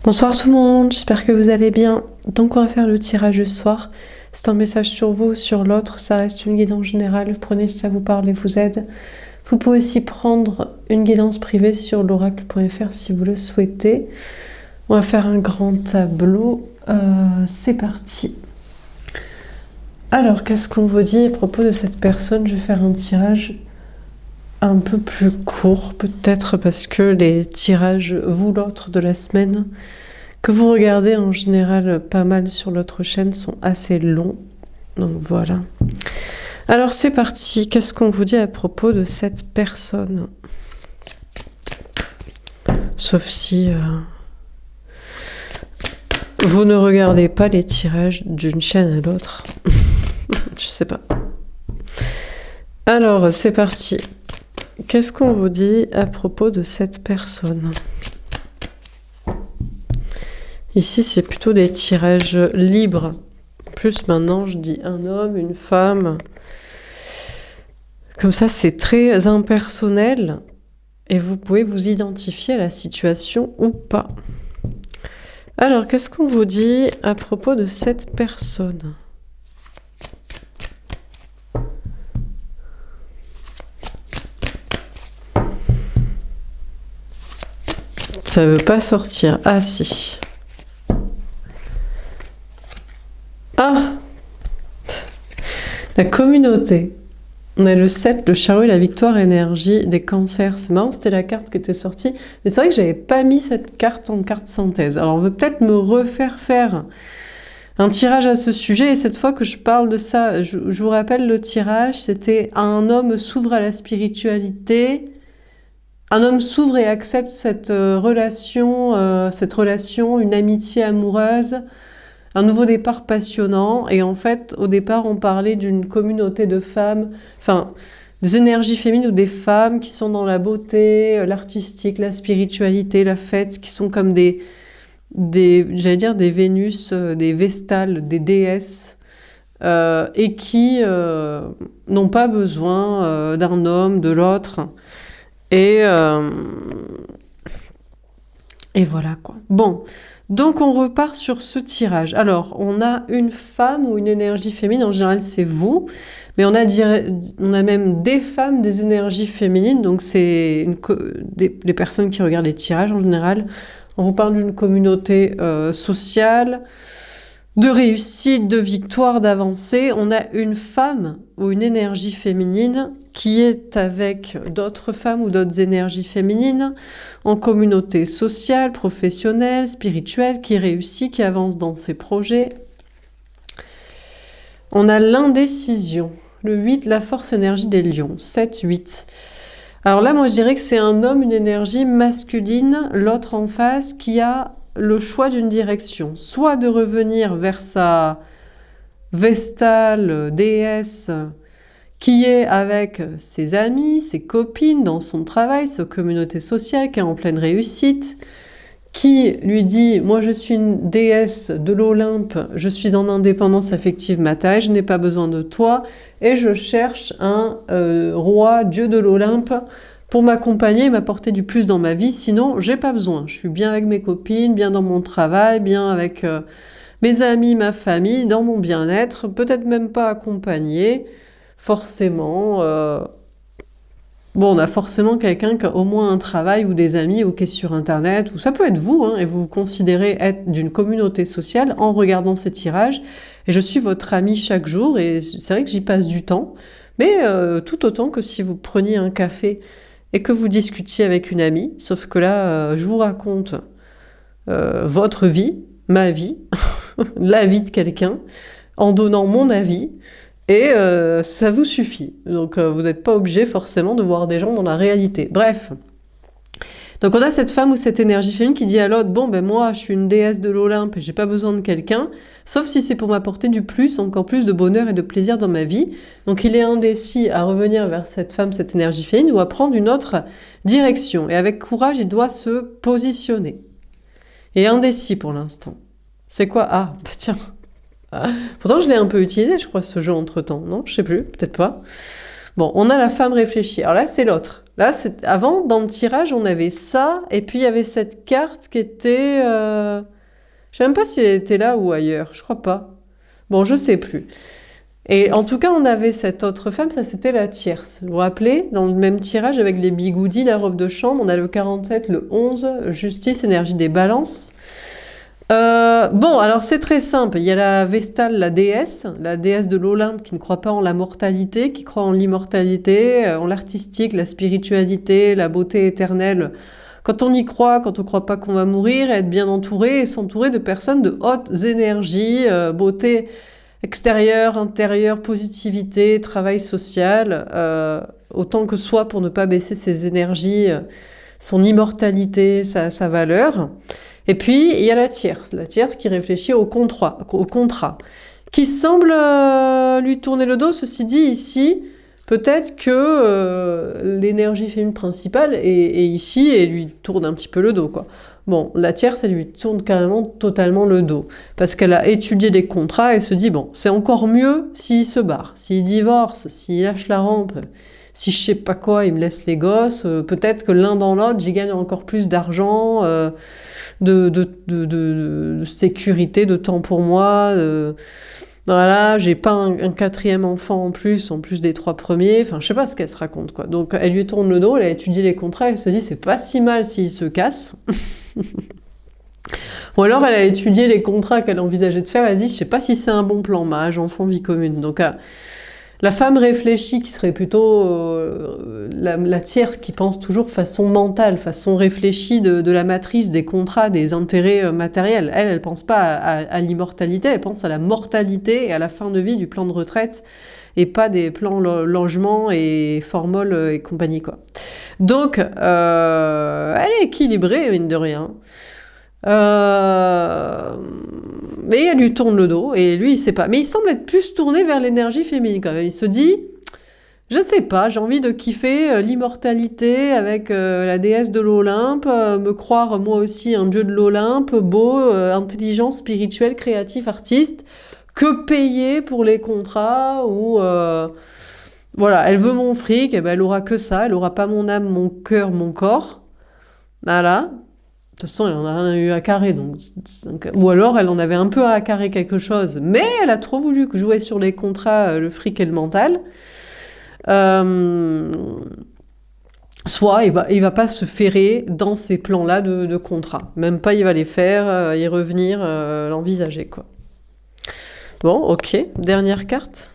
Bonsoir tout le monde, j'espère que vous allez bien. Donc on va faire le tirage du soir. C'est un message sur vous, sur l'autre, ça reste une guidance générale. Vous prenez si ça vous parle et vous aide. Vous pouvez aussi prendre une guidance privée sur l'oracle.fr si vous le souhaitez. On va faire un grand tableau. C'est parti. Alors, qu'est-ce qu'on vous dit à propos de cette personne? Je vais faire un tirage un peu plus court, peut-être parce que les tirages, vous l'autre de la semaine, que vous regardez en général pas mal sur l'autre chaîne, sont assez longs. Donc voilà. Alors c'est parti. Qu'est-ce qu'on vous dit à propos de cette personne? Sauf si vous ne regardez pas les tirages d'une chaîne à l'autre. Je sais pas. Alors c'est parti. Qu'est-ce qu'on vous dit à propos de cette personne? Ici, c'est plutôt des tirages libres. Plus maintenant, je dis un homme, une femme. Comme ça, c'est très impersonnel. Et vous pouvez vous identifier à la situation ou pas. Alors, qu'est-ce qu'on vous dit à propos de cette personne? Ça veut pas sortir. Ah si. Ah, la communauté. On a le 7, le chariot et la victoire énergie des cancers. C'est marrant, c'était la carte qui était sortie. Mais c'est vrai que j'avais pas mis cette carte en carte synthèse. Alors on veut peut-être me refaire faire un tirage à ce sujet. Et cette fois que je parle de ça, je vous rappelle le tirage, c'était un homme s'ouvre à la spiritualité. Un homme s'ouvre et accepte cette relation, une amitié amoureuse. Un nouveau départ passionnant, et en fait, au départ, on parlait d'une communauté de femmes, enfin, des énergies féminines ou des femmes qui sont dans la beauté, l'artistique, la spiritualité, la fête, qui sont comme j'allais dire des Vénus, des Vestales, des déesses, et qui n'ont pas besoin d'un homme, de l'autre, et voilà quoi. Bon. Donc on repart sur ce tirage. Alors on a une femme ou une énergie féminine, en général c'est vous, mais on a même des femmes, des énergies féminines, donc c'est les personnes qui regardent les tirages en général. On vous parle d'une communauté sociale, de réussite, de victoire, d'avancée. On a une femme ou une énergie féminine qui est avec d'autres femmes ou d'autres énergies féminines en communauté sociale, professionnelle, spirituelle, qui réussit, qui avance dans ses projets. On a l'indécision, le 8, la force énergie des lions, 7, 8. Alors là, moi je dirais que c'est un homme, une énergie masculine, l'autre en face qui a le choix d'une direction, soit de revenir vers sa Vestale, déesse, qui est avec ses amis, ses copines, dans son travail, sa communauté sociale, qui est en pleine réussite, qui lui dit « Moi, je suis une déesse de l'Olympe, je suis en indépendance affective matérielle, je n'ai pas besoin de toi, et je cherche un roi, dieu de l'Olympe, pour m'accompagner et m'apporter du plus dans ma vie, sinon, j'ai pas besoin. Je suis bien avec mes copines, bien dans mon travail, bien avec mes amis, ma famille, dans mon bien-être, peut-être même pas accompagnée. » Forcément, bon, on a forcément quelqu'un qui a au moins un travail ou des amis ou qui est sur Internet, ou ça peut être vous, hein, et vous vous considérez être d'une communauté sociale en regardant ces tirages. Et je suis votre ami chaque jour, et c'est vrai que j'y passe du temps, mais tout autant que si vous preniez un café et que vous discutiez avec une amie, sauf que là, je vous raconte votre vie, ma vie, la vie de quelqu'un, en donnant mon avis. Et ça vous suffit. Donc vous n'êtes pas obligé forcément de voir des gens dans la réalité. Bref. Donc on a cette femme ou cette énergie féminine qui dit à l'autre « Bon, ben moi, je suis une déesse de l'Olympe et j'ai pas besoin de quelqu'un, sauf si c'est pour m'apporter du plus, encore plus de bonheur et de plaisir dans ma vie. » Donc il est indécis à revenir vers cette femme, cette énergie féminine, ou à prendre une autre direction. Et avec courage, il doit se positionner. Et indécis pour l'instant. C'est quoi? Ah, bah tiens. Pourtant, je l'ai un peu utilisé, je crois, ce jeu entre-temps. Non, je sais plus, peut-être pas. Bon, on a la femme réfléchie. Alors là, c'est l'autre. Là, avant, dans le tirage, on avait ça, et puis il y avait cette carte qui était... Je sais même pas si elle était là ou ailleurs, je crois pas. Bon, je sais plus. Et en tout cas, on avait cette autre femme, ça c'était la tierce. Vous vous rappelez, dans le même tirage avec les bigoudis, la robe de chambre, on a le 47, le 11, justice, énergie des balances. Bon, alors c'est très simple. Il y a la Vestale, la déesse de l'Olympe qui ne croit pas en la mortalité, qui croit en l'immortalité, en l'artistique, la spiritualité, la beauté éternelle. Quand on y croit, quand on ne croit pas qu'on va mourir, être bien entouré et s'entourer de personnes de hautes énergies, beauté extérieure, intérieure, positivité, travail social, autant que soi pour ne pas baisser ses énergies, son immortalité, sa valeur. Et puis, il y a la tierce qui réfléchit au contrat, qui semble lui tourner le dos. Ceci dit, ici, peut-être que l'énergie féminine principale est ici et lui tourne un petit peu le dos, quoi. Bon, la tierce, elle lui tourne carrément totalement le dos. Parce qu'elle a étudié les contrats et se dit, bon, c'est encore mieux s'il se barre, s'il divorce, s'il lâche la rampe, si je sais pas quoi, il me laisse les gosses, peut-être que l'un dans l'autre, j'y gagne encore plus d'argent, de sécurité, de temps pour moi, voilà, j'ai pas un quatrième enfant en plus des 3 premiers, enfin je sais pas ce qu'elle se raconte quoi. Donc elle lui tourne le dos, elle a étudié les contrats, elle se dit c'est pas si mal s'il se casse. Ou alors elle a étudié les contrats qu'elle envisageait de faire, elle se dit je sais pas si c'est un bon plan, mariage, enfant, vie commune. Donc la femme réfléchie qui serait plutôt la tierce qui pense toujours façon mentale, façon réfléchie de la matrice, des contrats, des intérêts matériels. Elle pense pas à l'immortalité, elle pense à la mortalité et à la fin de vie du plan de retraite et pas des plans logement et formol et compagnie quoi. Donc elle est équilibrée mine de rien. Mais elle lui tourne le dos et lui il sait pas. Mais il semble être plus tourné vers l'énergie féminine quand même. Il se dit, je sais pas, j'ai envie de kiffer l'immortalité avec la déesse de l'Olympe, me croire moi aussi un dieu de l'Olympe, beau, intelligent, spirituel, créatif, artiste, que payer pour les contrats ou voilà, elle veut mon fric, et ben elle aura que ça, elle aura pas mon âme, mon cœur, mon corps. Voilà. De toute façon, elle en a rien eu à carrer, donc ou alors elle en avait un peu à carrer quelque chose, mais elle a trop voulu jouer sur les contrats, le fric et le mental. Soit il va pas se ferrer dans ces plans-là de contrat, même pas il va les faire, y revenir, l'envisager quoi. Bon, ok, dernière carte.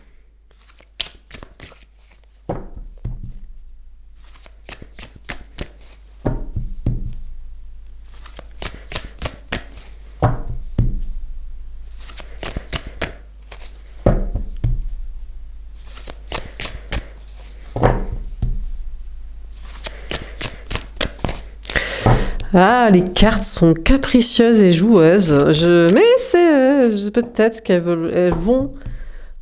Ah, les cartes sont capricieuses et joueuses. Mais c'est peut-être elles vont.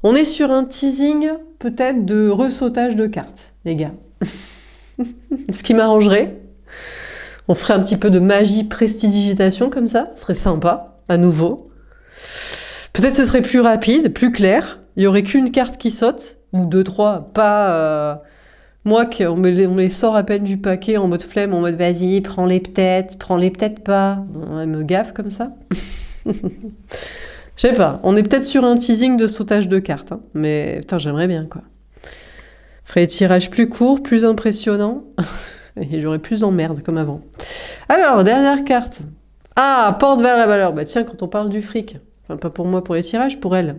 On est sur un teasing peut-être de ressautage de cartes, les gars. Ce qui m'arrangerait. On ferait un petit peu de magie prestidigitation comme ça, ce serait sympa, à nouveau. Peut-être ce serait plus rapide, plus clair. Il y aurait qu'une carte qui saute ou 2, 3, pas. Moi, on me les sort à peine du paquet en mode flemme, en mode vas-y, prends-les peut-être pas. Elle me gaffe comme ça. Je sais pas, on est peut-être sur un teasing de sautage de cartes, hein, mais putain, j'aimerais bien quoi. Ferait des tirages plus courts, plus impressionnants, et j'aurais plus d'emmerde comme avant. Alors, dernière carte. Ah, porte vers la valeur. Bah tiens, quand on parle du fric, enfin pas pour moi pour les tirages, pour elle.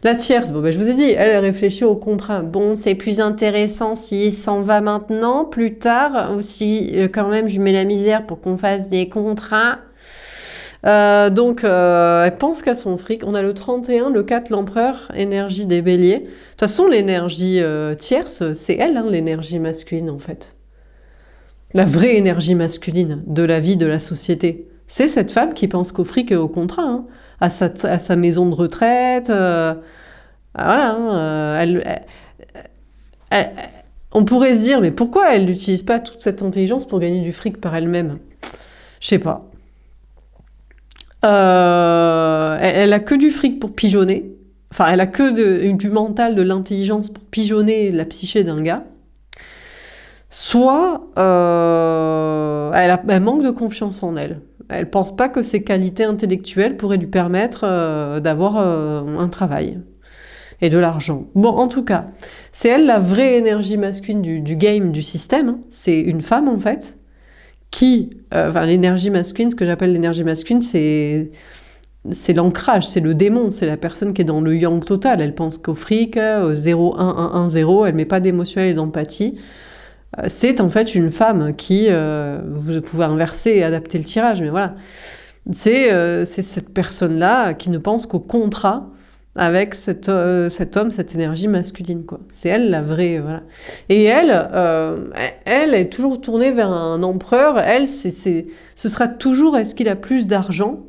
La tierce, bon, je vous ai dit, elle réfléchit au contrat. Bon, c'est plus intéressant s'il s'en va maintenant, plus tard, ou si quand même je mets la misère pour qu'on fasse des contrats. Donc, elle pense qu'à son fric. On a le 31, le 4, l'empereur, énergie des béliers. De toute façon, l'énergie tierce, c'est elle, hein, l'énergie masculine en fait. La vraie énergie masculine de la vie de la société. C'est cette femme qui pense qu'au fric et au contrat, hein, à sa maison de retraite. Voilà, hein, on pourrait se dire, mais pourquoi elle n'utilise pas toute cette intelligence pour gagner du fric par elle-même? Je sais pas. Elle a que du fric pour pigeonner. Enfin, elle a que du mental, de l'intelligence pour pigeonner la psyché d'un gars. Soit elle manque de confiance en elle. Elle pense pas que ses qualités intellectuelles pourraient lui permettre d'avoir un travail et de l'argent. Bon, en tout cas, c'est elle la vraie énergie masculine du game, du système. Hein. C'est une femme, en fait, enfin, l'énergie masculine, ce que j'appelle l'énergie masculine, c'est l'ancrage, c'est le démon, c'est la personne qui est dans le yang total. Elle pense qu'au fric, au 0, 1, 1, 1, 0, elle met pas d'émotionnel et d'empathie. C'est en fait une femme qui, vous pouvez inverser et adapter le tirage, mais voilà. C'est cette personne-là qui ne pense qu'au contrat avec cet homme, cette énergie masculine, quoi. C'est elle la vraie, voilà. Et elle est toujours tournée vers un empereur. Elle, ce sera toujours est-ce qu'il a plus d'argent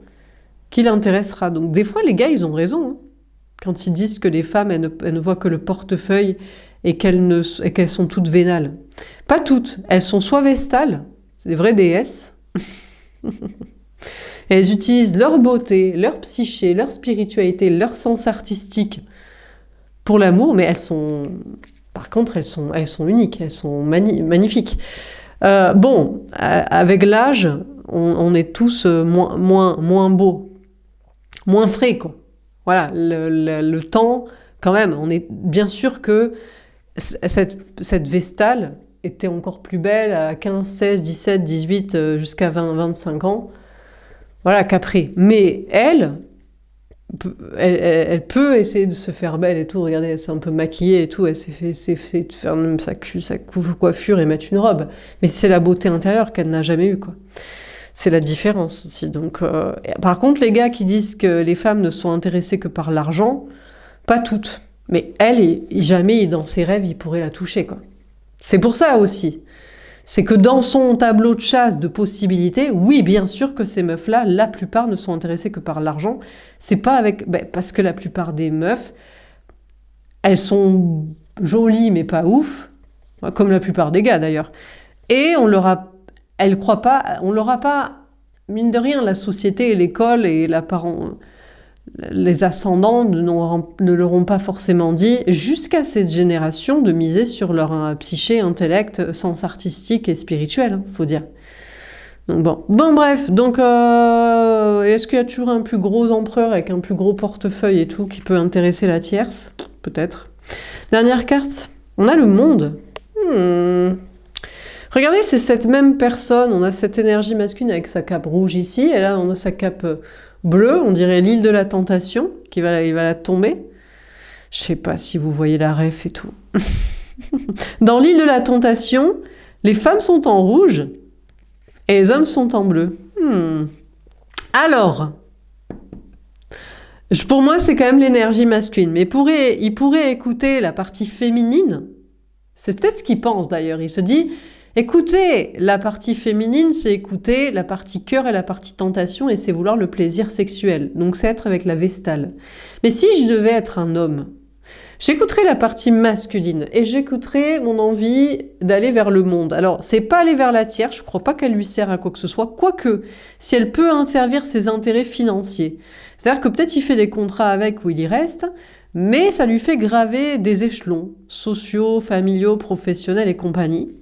qui l'intéressera. Donc des fois, les gars, ils ont raison, hein, quand ils disent que les femmes, elles ne voient que le portefeuille et qu'elles sont toutes vénales. Pas toutes. Elles sont soit vestales, c'est des vraies déesses, et elles utilisent leur beauté, leur psyché, leur spiritualité, leur sens artistique pour l'amour, mais par contre, elles sont uniques, elles sont magnifiques. Bon, avec l'âge, on est tous moins beaux, moins frais, quoi. Voilà, le temps, quand même, on est bien sûr que cette Vestale était encore plus belle à 15, 16, 17, 18, jusqu'à 20, 25 ans. Voilà, qu'après. Mais elle peut essayer de se faire belle et tout. Regardez, elle s'est un peu maquillée et tout. Elle s'est fait faire même sa coiffure et mettre une robe. Mais c'est la beauté intérieure qu'elle n'a jamais eue, quoi. C'est la différence aussi. Donc, par contre, les gars qui disent que les femmes ne sont intéressées que par l'argent, pas toutes. Mais elle, jamais dans ses rêves, il pourrait la toucher, quoi. C'est pour ça aussi. C'est que dans son tableau de chasse de possibilités, oui, bien sûr que ces meufs-là, la plupart ne sont intéressées que par l'argent. C'est pas parce que la plupart des meufs, elles sont jolies mais pas ouf, comme la plupart des gars d'ailleurs. Et elles croient pas, on leur a pas, mine de rien, la société et l'école et les ascendants ne leur ont pas forcément dit, jusqu'à cette génération, de miser sur leur psyché, intellect, sens artistique et spirituel, hein, faut dire. Donc bon bref, donc est-ce qu'il y a toujours un plus gros empereur avec un plus gros portefeuille et tout qui peut intéresser la tierce? Peut-être. Dernière carte, on a le monde. Regardez, c'est cette même personne, on a cette énergie masculine avec sa cape rouge ici, et là on a sa cape bleue, on dirait l'île de la tentation, il va la tomber. Je sais pas si vous voyez la ref et tout. Dans l'île de la tentation, les femmes sont en rouge et les hommes sont en bleu. Alors, pour moi, c'est quand même l'énergie masculine. Mais il pourrait écouter la partie féminine. C'est peut-être ce qu'il pense d'ailleurs. Il se dit, écoutez, la partie féminine, c'est écouter la partie cœur et la partie tentation, et c'est vouloir le plaisir sexuel. Donc c'est être avec la Vestale. Mais si je devais être un homme, j'écouterais la partie masculine et j'écouterais mon envie d'aller vers le monde. Alors, c'est pas aller vers la tierce, je crois pas qu'elle lui sert à quoi que ce soit, quoique, si elle peut servir ses intérêts financiers. C'est-à-dire que peut-être il fait des contrats avec où il y reste, mais ça lui fait graver des échelons sociaux, familiaux, professionnels et compagnie.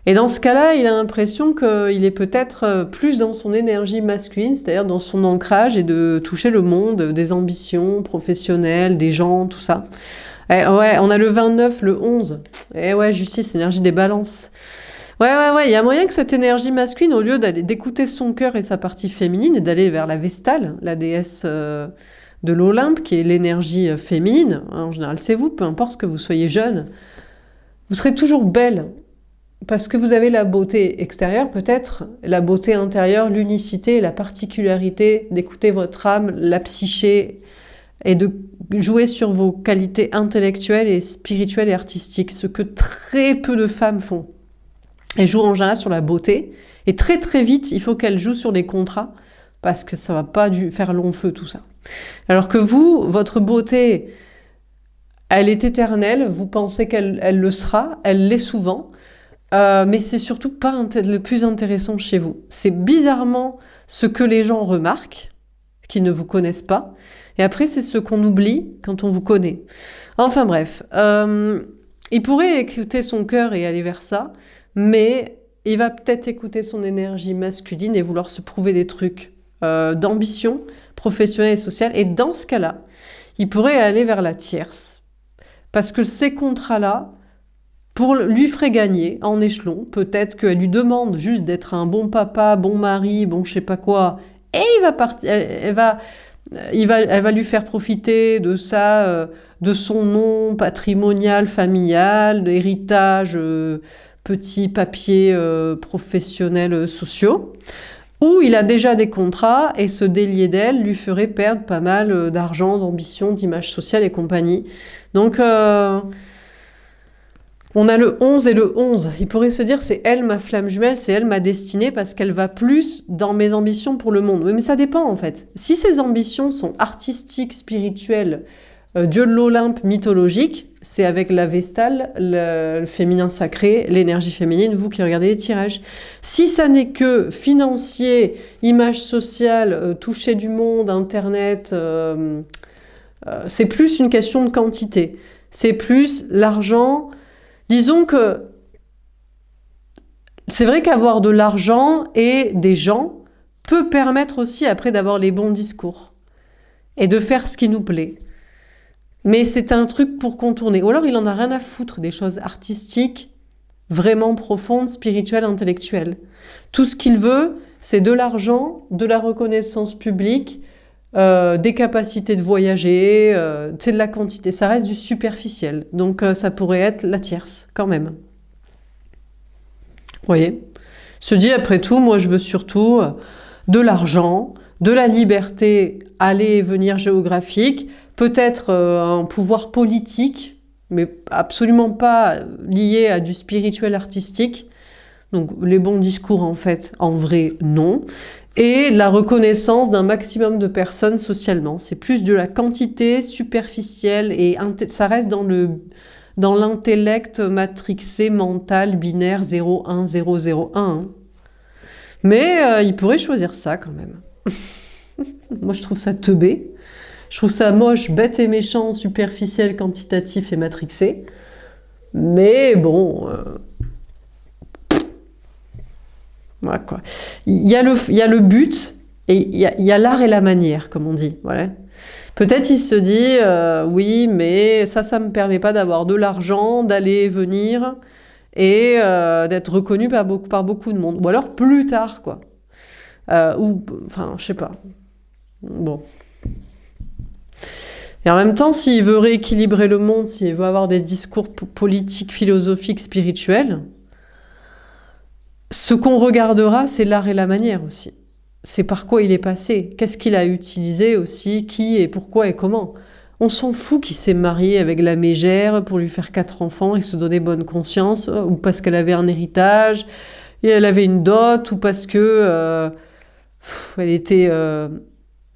Et dans ce cas-là, il a l'impression qu'il est peut-être plus dans son énergie masculine, c'est-à-dire dans son ancrage et de toucher le monde, des ambitions professionnelles, des gens, tout ça. Et ouais, on a le 29, le 11. Et ouais, justice, énergie des balances. Ouais, il y a moyen que cette énergie masculine, au lieu d'écouter son cœur et sa partie féminine, et d'aller vers la Vestale, la déesse de l'Olympe, qui est l'énergie féminine, en général c'est vous, peu importe que vous soyez jeune, vous serez toujours belle. Parce que vous avez la beauté extérieure, peut-être, la beauté intérieure, l'unicité, la particularité d'écouter votre âme, la psyché, et de jouer sur vos qualités intellectuelles et spirituelles et artistiques, ce que très peu de femmes font. Elles jouent en général sur la beauté, et très très vite, il faut qu'elles jouent sur les contrats, parce que ça va pas faire long feu tout ça. Alors que vous, votre beauté, elle est éternelle, vous pensez qu'elle le sera, elle l'est souvent, mais c'est surtout pas le plus intéressant chez vous. C'est bizarrement ce que les gens remarquent, qui ne vous connaissent pas. Et après, c'est ceux qu'on oublie quand on vous connaît. Enfin bref, il pourrait écouter son cœur et aller vers ça, mais il va peut-être écouter son énergie masculine et vouloir se prouver des trucs d'ambition professionnelle et sociale. Et dans ce cas-là, il pourrait aller vers la tierce. Parce que ces contrats-là, lui ferait gagner en échelon. Peut-être qu'elle lui demande juste d'être un bon papa, bon mari, bon je sais pas quoi. Et il va partir, elle va lui faire profiter de ça, de son nom patrimonial, familial, d'héritage, petits papiers professionnels, sociaux. Ou il a déjà des contrats et se délier d'elle lui ferait perdre pas mal d'argent, d'ambition, d'image sociale et compagnie. Donc, on a le 11 et le 11. Il pourrait se dire, c'est elle ma flamme jumelle, c'est elle ma destinée, parce qu'elle va plus dans mes ambitions pour le monde. Oui, mais ça dépend en fait. Si ses ambitions sont artistiques, spirituelles, dieu de l'Olympe, mythologique, c'est avec la Vestale, le féminin sacré, l'énergie féminine, vous qui regardez les tirages. Si ça n'est que financier, image sociale, toucher du monde, internet, c'est plus une question de quantité. C'est plus l'argent. Disons que c'est vrai qu'avoir de l'argent et des gens peut permettre aussi après d'avoir les bons discours et de faire ce qui nous plaît. Mais c'est un truc pour contourner. Ou alors il en a rien à foutre des choses artistiques, vraiment profondes, spirituelles, intellectuelles. Tout ce qu'il veut, c'est de l'argent, de la reconnaissance publique, des capacités de voyager, c'est de la quantité. Ça reste du superficiel. Donc ça pourrait être la tierce, quand même. Vous voyez ? Se dit, après tout, moi je veux surtout de l'argent, de la liberté, aller et venir géographique, peut-être un pouvoir politique, mais absolument pas lié à du spirituel artistique. Donc les bons discours, en fait, en vrai, non. Et la reconnaissance d'un maximum de personnes socialement. C'est plus de la quantité superficielle et ça reste dans l'intellect matrixé, mental, binaire 0, 1, 0, 0, 1. Hein. Mais il pourrait choisir ça quand même. Moi je trouve ça teubé. Je trouve ça moche, bête et méchant, superficiel, quantitatif et matrixé. Mais bon... Voilà quoi. Il y a le but et il y a l'art et la manière, comme on dit. Voilà. Peut-être il se dit, oui, mais ça me permet pas d'avoir de l'argent, d'aller et venir et d'être reconnu par beaucoup de monde. Ou alors plus tard, quoi. Enfin, je sais pas. Bon. Et en même temps, s'il veut rééquilibrer le monde, s'il veut avoir des discours politiques, philosophiques, spirituels, ce qu'on regardera, c'est l'art et la manière aussi. C'est par quoi il est passé, qu'est-ce qu'il a utilisé aussi, qui et pourquoi et comment. On s'en fout qu'il s'est marié avec la mégère pour lui faire 4 enfants et se donner bonne conscience, ou parce qu'elle avait un héritage, et elle avait une dot, ou parce que elle était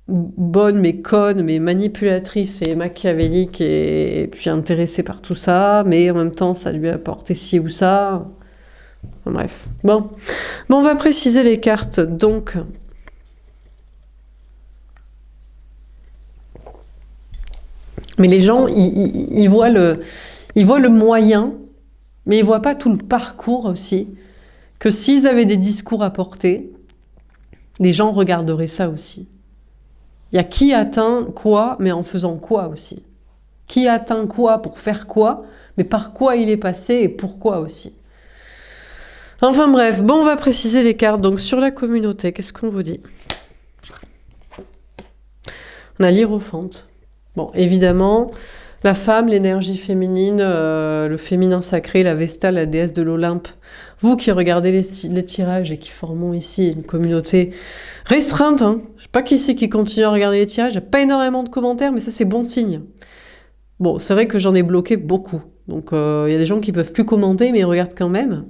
bonne mais conne, mais manipulatrice et machiavélique et puis intéressée par tout ça, mais en même temps ça lui a apporté ci ou ça. Bref. Bon, on va préciser les cartes. Donc, mais les gens, ils voient le moyen, mais ils voient pas tout le parcours aussi. Que s'ils avaient des discours à porter, les gens regarderaient ça aussi. Il y a qui atteint quoi, mais en faisant quoi aussi. Qui atteint quoi pour faire quoi, mais par quoi il est passé et pourquoi aussi. Enfin bref, bon, on va préciser les cartes. Donc sur la communauté, qu'est-ce qu'on vous dit? On a l'Hiérophante. Bon, évidemment, la femme, l'énergie féminine, le féminin sacré, la Vestale, la déesse de l'Olympe. Vous qui regardez les tirages et qui formons ici une communauté restreinte, hein. Je sais pas qui c'est qui continue à regarder les tirages, il n'y a pas énormément de commentaires, mais ça c'est bon signe. Bon, c'est vrai que j'en ai bloqué beaucoup. Donc il y a des gens qui peuvent plus commenter, mais ils regardent quand même.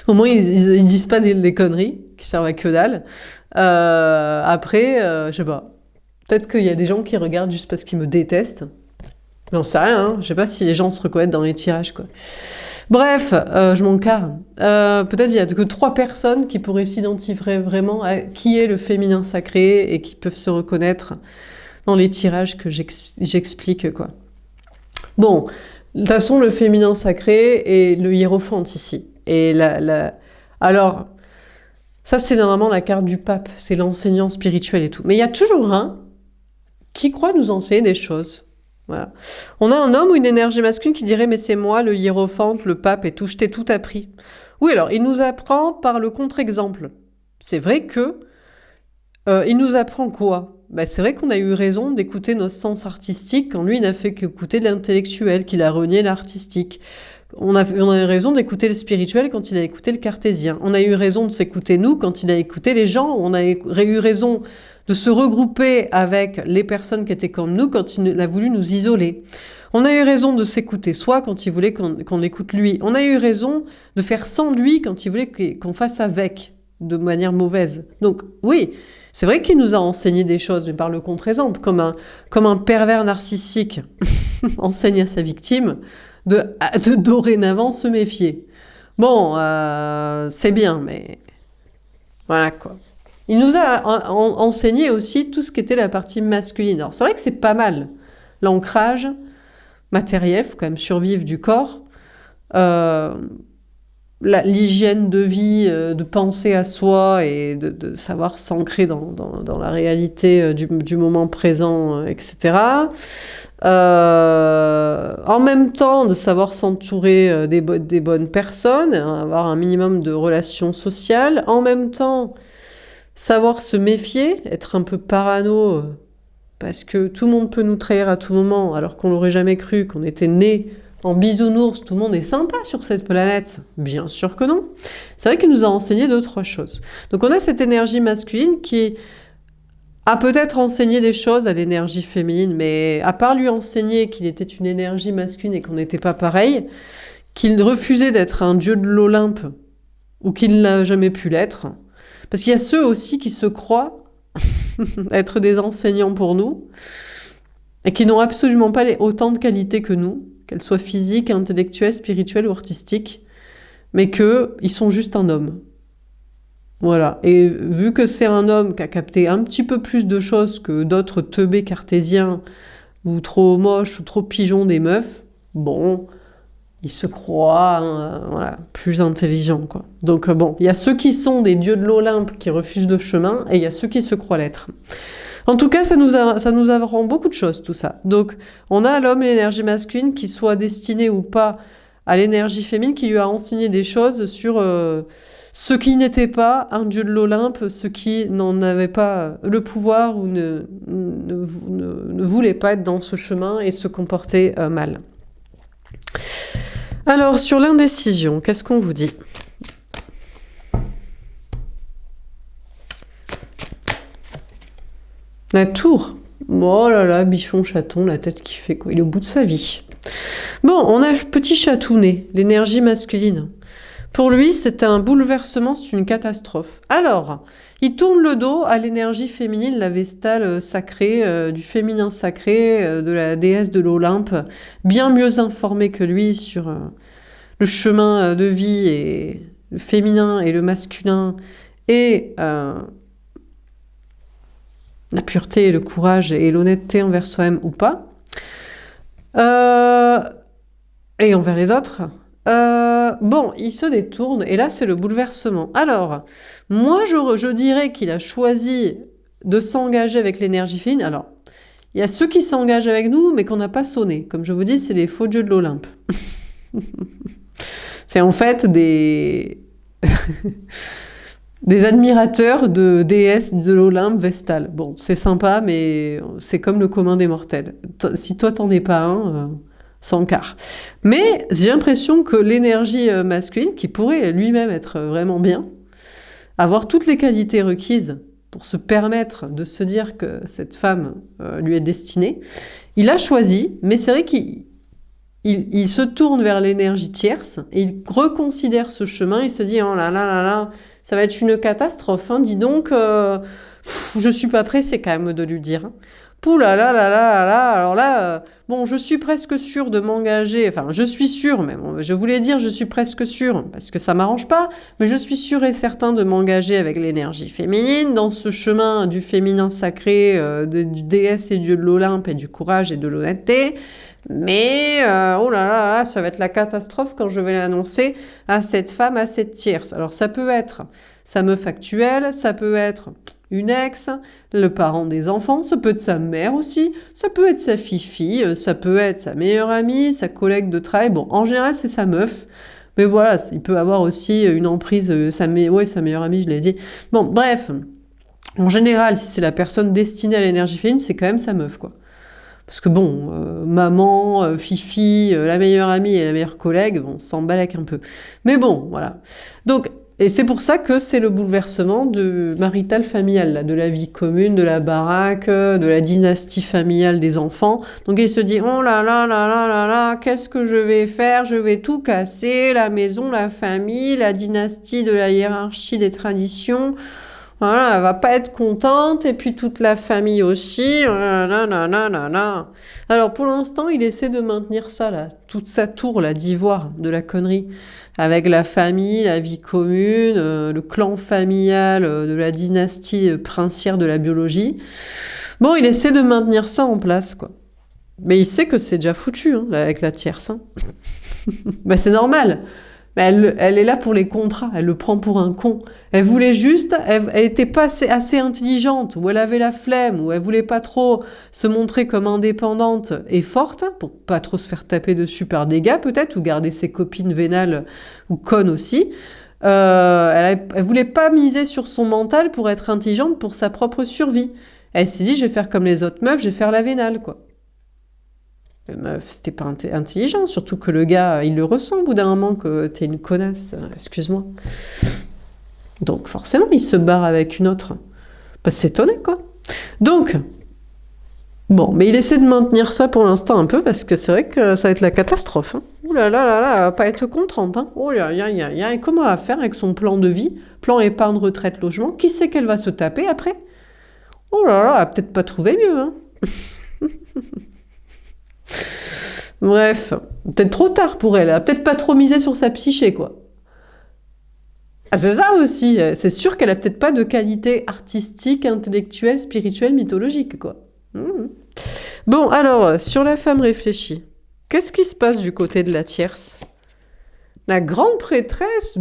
Au moins ils disent pas des conneries qui servent à que dalle. Après, je sais pas. Peut-être qu'il y a des gens qui regardent juste parce qu'ils me détestent. J'en sais rien, hein. Je sais pas si les gens se reconnaissent dans les tirages, quoi. Bref, je m'en carre. Peut-être il y a que 3 personnes qui pourraient s'identifier vraiment à qui est le féminin sacré et qui peuvent se reconnaître dans les tirages que j'explique, quoi. Bon, de toute façon, le féminin sacré est le hiérophante ici. Et alors, ça c'est normalement la carte du pape, c'est l'enseignant spirituel et tout. Mais il y a toujours un qui croit nous enseigner des choses. Voilà. On a un homme ou une énergie masculine qui dirait « mais c'est moi, le hiérophante, le pape et tout, je t'ai tout appris ». Oui, alors, il nous apprend par le contre-exemple. C'est vrai que il nous apprend quoi? Ben, c'est vrai qu'on a eu raison d'écouter nos sens artistiques quand lui, il n'a fait qu'écouter l'intellectuel, qu'il a renié l'artistique. On a eu raison d'écouter le spirituel quand il a écouté le cartésien. On a eu raison de s'écouter nous quand il a écouté les gens. On a eu raison de se regrouper avec les personnes qui étaient comme nous quand il a voulu nous isoler. On a eu raison de s'écouter soi quand il voulait qu'on l'écoute lui. On a eu raison de faire sans lui quand il voulait qu'on fasse avec, de manière mauvaise. Donc oui, c'est vrai qu'il nous a enseigné des choses, mais par le contre-exemple, comme un pervers narcissique enseigne à sa victime de dorénavant se méfier. Bon, c'est bien, mais voilà quoi. Il nous a enseigné aussi tout ce qui était la partie masculine. Alors c'est vrai que c'est pas mal. L'ancrage matériel, il faut quand même survivre du corps. L'hygiène de vie, de penser à soi et de savoir s'ancrer dans la réalité du moment présent, etc. En même temps, de savoir s'entourer des bonnes personnes, avoir un minimum de relations sociales. En même temps, savoir se méfier, être un peu parano, parce que tout le monde peut nous trahir à tout moment, alors qu'on l'aurait jamais cru, qu'on était né en bisounours, tout le monde est sympa sur cette planète. Bien sûr que non. C'est vrai qu'il nous a enseigné 2-3 choses. Donc on a cette énergie masculine qui a peut-être enseigné des choses à l'énergie féminine, mais à part lui enseigner qu'il était une énergie masculine et qu'on n'était pas pareil, qu'il refusait d'être un dieu de l'Olympe, ou qu'il n'a jamais pu l'être, parce qu'il y a ceux aussi qui se croient être des enseignants pour nous, et qui n'ont absolument pas autant de qualités que nous, qu'elles soient physiques, intellectuelles, spirituelles ou artistiques, mais qu'ils sont juste un homme. Voilà. Et vu que c'est un homme qui a capté un petit peu plus de choses que d'autres teubés cartésiens, ou trop moches, ou trop pigeons des meufs, bon, il se croit voilà, plus intelligent, quoi. Donc bon, il y a ceux qui sont des dieux de l'Olympe qui refusent le chemin, et il y a ceux qui se croient l'être. En tout cas, ça nous apprend beaucoup de choses, tout ça. Donc, on a l'homme et l'énergie masculine qui soit destiné ou pas à l'énergie féminine, qui lui a enseigné des choses sur ce qui n'était pas un dieu de l'Olympe, ce qui n'en avait pas le pouvoir ou ne voulait pas être dans ce chemin et se comporter mal. Alors, sur l'indécision, qu'est-ce qu'on vous dit ? La tour. Oh là là, bichon, chaton, la tête qui fait quoi. Il est au bout de sa vie. Bon, on a petit chatounet, l'énergie masculine. Pour lui, c'est un bouleversement, c'est une catastrophe. Alors, il tourne le dos à l'énergie féminine, la vestale sacrée, du féminin sacré, de la déesse de l'Olympe, bien mieux informée que lui sur le chemin de vie et le féminin et le masculin et la pureté et le courage et l'honnêteté envers soi-même ou pas, et envers les autres. Bon, il se détourne, et là, c'est le bouleversement. Alors, moi, je dirais qu'il a choisi de s'engager avec l'énergie féminine. Alors, il y a ceux qui s'engagent avec nous, mais qu'on n'a pas sonné. Comme je vous dis, c'est les faux dieux de l'Olympe. C'est en fait des admirateurs de déesses de l'Olympe vestale. Bon, c'est sympa, mais c'est comme le commun des mortels. Si toi, t'en es pas un, sans quart. Mais j'ai l'impression que l'énergie masculine, qui pourrait lui-même être vraiment bien, avoir toutes les qualités requises pour se permettre de se dire que cette femme lui est destinée, il a choisi, mais c'est vrai qu'il se tourne vers l'énergie tierce, et il reconsidère ce chemin, il se dit « Oh là là là là, ça va être une catastrophe, hein, dis donc, je suis pas pressée quand même de lui dire. » Pouh là là là là là, alors là, bon, je suis presque sûre de m'engager, enfin, je suis sûre, mais bon, je voulais dire je suis presque sûre, parce que ça m'arrange pas, mais je suis sûre et certain de m'engager avec l'énergie féminine, dans ce chemin du féminin sacré, du déesse et dieu de l'Olympe, et du courage et de l'honnêteté, mais, oh là là là, ça va être la catastrophe quand je vais l'annoncer à cette femme, à cette tierce. Alors, ça peut être sa meuf actuelle, ça peut être une ex, le parent des enfants, ça peut être sa mère aussi, ça peut être sa fifi, ça peut être sa meilleure amie, sa collègue de travail. Bon, en général, c'est sa meuf. Mais voilà, il peut avoir aussi une emprise, sa meilleure amie, je l'ai dit. Bon, bref. En général, si c'est la personne destinée à l'énergie féminine, c'est quand même sa meuf, quoi. Parce que bon, maman, fifi, la meilleure amie et la meilleure collègue, bon, on s'en balèque un peu. Mais bon, voilà. Donc, et c'est pour ça que c'est le bouleversement marital familial, là, de la vie commune, de la baraque, de la dynastie familiale des enfants. Donc il se dit, oh là là là là là là, qu'est-ce que je vais faire? Je vais tout casser, la maison, la famille, la dynastie de la hiérarchie des traditions. Voilà, elle va pas être contente, et puis toute la famille aussi. Là, là, là, là, là. Alors pour l'instant, il essaie de maintenir ça, là, toute sa tour là, d'ivoire de la connerie, avec la famille, la vie commune, le clan familial de la dynastie princière de la biologie. Bon, il essaie de maintenir ça en place, quoi. Mais il sait que c'est déjà foutu, hein, là, avec la tierce. Hein. Bah, c'est normal. Mais elle est là pour les contrats, elle le prend pour un con. Elle voulait juste, elle était pas assez intelligente, ou elle avait la flemme, ou elle voulait pas trop se montrer comme indépendante et forte, pour pas trop se faire taper dessus par des gars peut-être, ou garder ses copines vénales ou connes aussi. Elle voulait pas miser sur son mental pour être intelligente pour sa propre survie. Elle s'est dit, je vais faire comme les autres meufs, je vais faire la vénale, quoi. La meuf, c'était pas intelligent, surtout que le gars, il le ressent au bout d'un moment que t'es une connasse, excuse-moi. Donc forcément, il se barre avec une autre. Bah, c'est étonné, quoi. Donc, bon, mais il essaie de maintenir ça pour l'instant un peu, parce que c'est vrai que ça va être la catastrophe. Hein. Ouh là là là là, elle va pas être contente. Hein. Oh là là là là, et comment elle va faire avec son plan de vie, plan épargne, retraite, logement? Qui sait qu'elle va se taper après? Oh là là, elle va peut-être pas trouver mieux, hein. Bref, peut-être trop tard pour elle. Elle a peut-être pas trop misé sur sa psyché, quoi. Ah, c'est ça aussi. C'est sûr qu'elle a peut-être pas de qualité artistique, intellectuelle, spirituelle, mythologique, quoi. Bon, alors, sur la femme réfléchie, qu'est-ce qui se passe du côté de la tierce? La grande prêtresse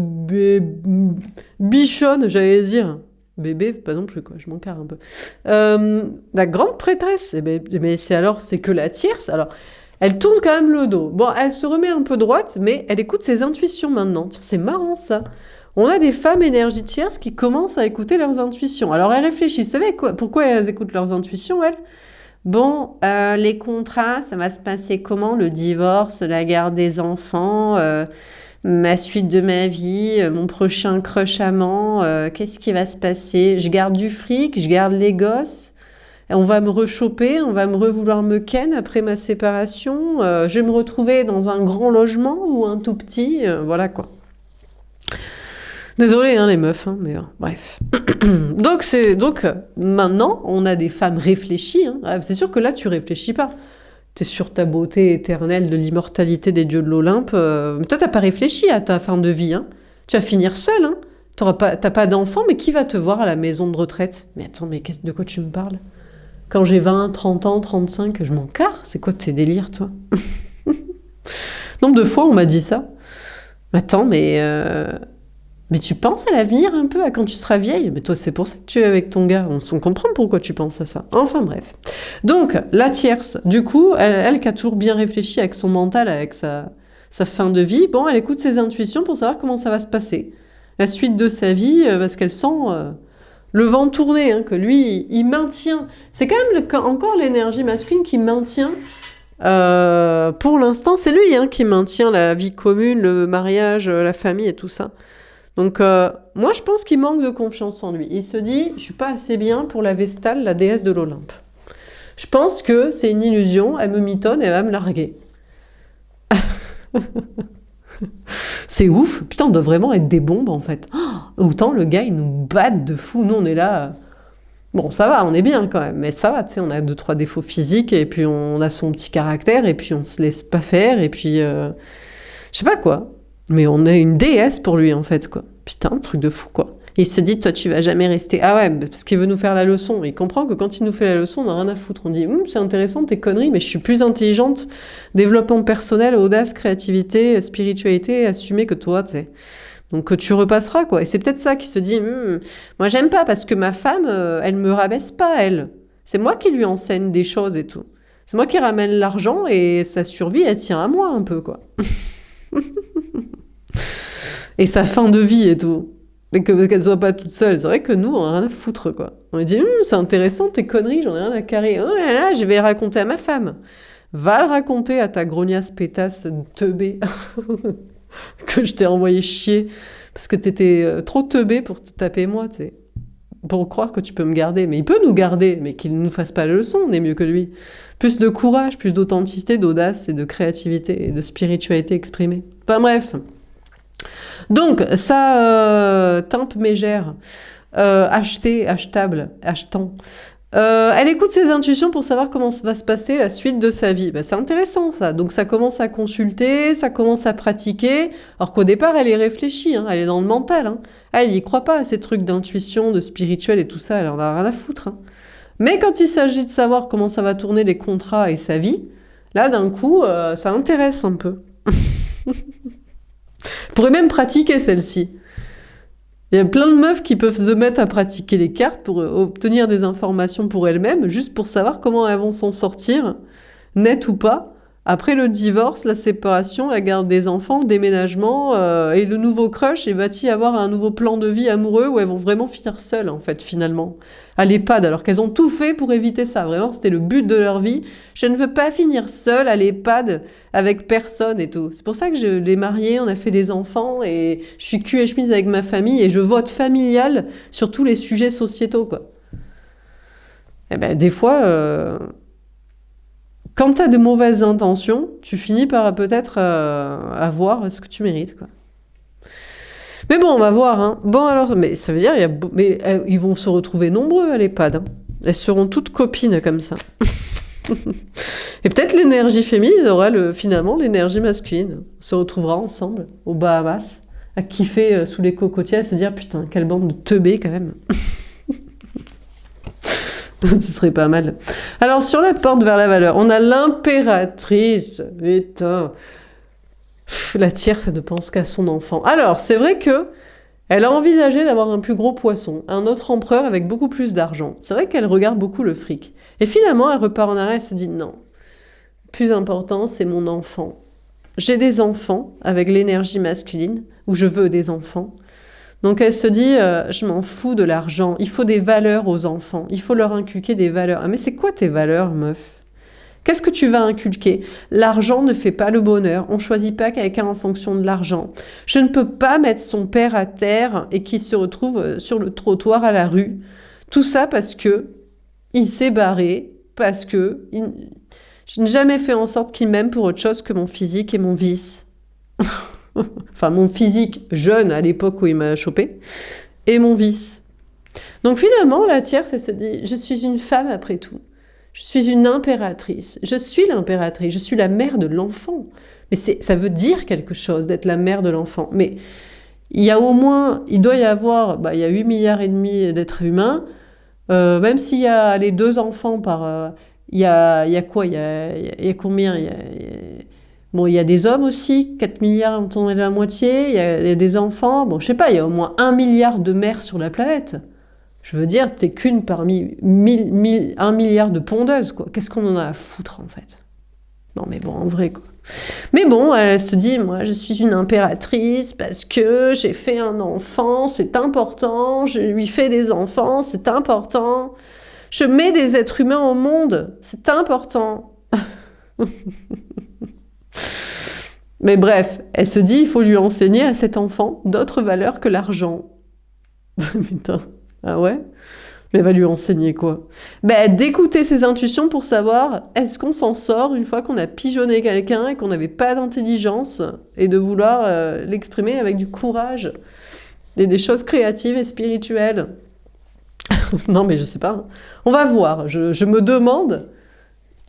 bichonne, j'allais dire. Bébé, pas non plus, quoi, je m'en carre un peu. La grande prêtresse, mais c'est que la tierce. Alors, elle tourne quand même le dos. Bon, elle se remet un peu droite, mais elle écoute ses intuitions maintenant. Tiens, c'est marrant, ça. On a des femmes énergie tierce qui commencent à écouter leurs intuitions. Alors, elles réfléchissent. Vous savez pourquoi elles écoutent leurs intuitions, elles? Bon, les contrats, ça va se passer comment? Le divorce, la garde des enfants, ma suite de ma vie, mon prochain crush amant, qu'est-ce qui va se passer? Je garde du fric, je garde les gosses, on va me rechoper, on va vouloir me ken après ma séparation, je vais me retrouver dans un grand logement ou un tout petit, voilà quoi. Désolée hein, les meufs, hein, mais bref. donc maintenant, on a des femmes réfléchies. Hein. C'est sûr que là, tu réfléchis pas. T'es sur ta beauté éternelle de l'immortalité des dieux de l'Olympe. Mais toi, t'as pas réfléchi à ta fin de vie. Hein. Tu vas finir seule. Hein. T'as pas d'enfant, mais qui va te voir à la maison de retraite? Mais attends, mais de quoi tu me parles? Quand j'ai 20, 30 ans, 35, je m'en carre. C'est quoi tes délires, toi? Nombre de fois, on m'a dit ça. Attends, mais tu penses à l'avenir un peu, à quand tu seras vieille? Mais toi, c'est pour ça que tu es avec ton gars. On comprend pourquoi tu penses à ça. Enfin bref. Donc, la tierce, du coup, elle qui a toujours bien réfléchi avec son mental, avec sa fin de vie, bon, elle écoute ses intuitions pour savoir comment ça va se passer. La suite de sa vie, parce qu'elle sent le vent tourner, hein, que lui, il maintient. C'est quand même encore l'énergie masculine qui maintient. Pour l'instant, c'est lui hein, qui maintient la vie commune, le mariage, la famille et tout ça. Donc, moi, je pense qu'il manque de confiance en lui. Il se dit, je suis pas assez bien pour la Vestale, la déesse de l'Olympe. Je pense que c'est une illusion, elle me mitonne, elle va me larguer. C'est ouf. Putain, on doit vraiment être des bombes, en fait. Oh, autant le gars, il nous batte de fou. Nous, on est là... Bon, ça va, on est bien quand même, mais ça va, tu sais, on a 2, 3 défauts physiques, et puis on a son petit caractère, et puis on se laisse pas faire, et puis... je sais pas quoi. Mais on est une déesse pour lui, en fait, quoi. Putain, truc de fou, quoi. Et il se dit, toi, tu vas jamais rester... Ah ouais, parce qu'il veut nous faire la leçon. Il comprend que quand il nous fait la leçon, on n'a rien à foutre. On dit, c'est intéressant, tes conneries, mais je suis plus intelligente. Développement personnel, audace, créativité, spiritualité, assumer que toi, tu sais. Donc tu repasseras, quoi. Et c'est peut-être ça qui se dit, moi j'aime pas parce que ma femme, elle me rabaisse pas, elle. C'est moi qui lui enseigne des choses et tout. C'est moi qui ramène l'argent et sa survie, elle tient à moi un peu, quoi. Et sa fin de vie et tout. Et qu'elle soit pas toute seule. C'est vrai que nous, on a rien à foutre, quoi. On lui dit, c'est intéressant, tes conneries, j'en ai rien à carrer. Oh là là, je vais le raconter à ma femme. Va le raconter à ta grognasse pétasse teubée que je t'ai envoyé chier parce que t'étais trop teubé pour te taper moi, tu sais. Pour croire que tu peux me garder. Mais il peut nous garder, mais qu'il ne nous fasse pas la leçon, on est mieux que lui. Plus de courage, plus d'authenticité, d'audace et de créativité et de spiritualité exprimée. Enfin bref. Donc, ça, Timpe Mégère, achetable, achetant. Elle écoute ses intuitions pour savoir comment va se passer la suite de sa vie. C'est intéressant ça. Donc ça commence à consulter, ça commence à pratiquer, alors qu'au départ elle est réfléchie, elle est dans le mental. Elle y croit pas à ces trucs d'intuition, de spirituel et tout ça, elle en a rien à foutre. Mais quand il s'agit de savoir comment ça va tourner les contrats et sa vie, là d'un coup ça intéresse un peu. Pourrait même pratiquer celle-ci. Il y a plein de meufs qui peuvent se mettre à pratiquer les cartes pour obtenir des informations pour elles-mêmes, juste pour savoir comment elles vont s'en sortir, net ou pas, après le divorce, la séparation, la garde des enfants, le déménagement et le nouveau crush. Et va-t-il y avoir un nouveau plan de vie amoureux où elles vont vraiment finir seules, en fait, finalement, à l'EHPAD, alors qu'elles ont tout fait pour éviter ça. Vraiment, c'était le but de leur vie. Je ne veux pas finir seule à l'EHPAD avec personne et tout. C'est pour ça que je l'ai mariée, on a fait des enfants et je suis cul et chemise avec ma famille et je vote familial sur tous les sujets sociétaux, quoi. Eh ben, des fois, quand t'as de mauvaises intentions, tu finis par peut-être avoir ce que tu mérites, quoi. Mais bon, on va voir. Bon alors, mais ça veut dire, ils vont se retrouver nombreux à l'EHPAD. Elles seront toutes copines comme ça. Et peut-être l'énergie féminine aura finalement l'énergie masculine. On se retrouvera ensemble aux Bahamas, à kiffer sous les cocotiers, à se dire putain, quelle bande de teubés quand même. Ce serait pas mal. Alors sur la porte vers la valeur, on a l'impératrice. Putain. La tierce, elle ne pense qu'à son enfant. Alors, c'est vrai que elle a envisagé d'avoir un plus gros poisson, un autre empereur avec beaucoup plus d'argent. C'est vrai qu'elle regarde beaucoup le fric. Et finalement, elle repart en arrière et se dit non. Le plus important, c'est mon enfant. J'ai des enfants avec l'énergie masculine, ou je veux des enfants. Donc elle se dit, je m'en fous de l'argent. Il faut des valeurs aux enfants. Il faut leur inculquer des valeurs. Ah, mais c'est quoi tes valeurs, meuf ? Qu'est-ce que tu vas inculquer ? L'argent ne fait pas le bonheur. On ne choisit pas quelqu'un en fonction de l'argent. Je ne peux pas mettre son père à terre et qu'il se retrouve sur le trottoir à la rue. Tout ça parce que il s'est barré, parce que je n'ai jamais fait en sorte qu'il m'aime pour autre chose que mon physique et mon vice. Enfin, mon physique jeune à l'époque où il m'a chopé, et mon vice. Donc finalement, la tierce, elle se dit, je suis une femme après tout. Je suis une impératrice. Je suis l'impératrice. Je suis la mère de l'enfant. Mais ça veut dire quelque chose d'être la mère de l'enfant. Mais il y a au moins, il doit y avoir, il y a 8 milliards et demi d'êtres humains. Même s'il y a les 2 enfants par, il y a quoi ? Il y a combien ? Bon, il y a des hommes aussi, 4 milliards, on est la moitié. Il y a des enfants. Bon, je sais pas, il y a au moins 1 milliard de mères sur la planète. Je veux dire, t'es qu'une parmi 1 milliard de pondeuses, quoi. Qu'est-ce qu'on en a à foutre, en fait ? Non, mais bon, en vrai, quoi. Mais bon, elle se dit, moi, je suis une impératrice parce que j'ai fait un enfant, c'est important. Je lui fais des enfants, c'est important. Je mets des êtres humains au monde, c'est important. Mais bref, elle se dit, il faut lui enseigner à cet enfant d'autres valeurs que l'argent. Putain. Ah ouais ? Mais elle va lui enseigner quoi ? D'écouter ses intuitions pour savoir est-ce qu'on s'en sort une fois qu'on a pigeonné quelqu'un et qu'on n'avait pas d'intelligence et de vouloir l'exprimer avec du courage et des choses créatives et spirituelles. Non, mais je sais pas. On va voir. Je me demande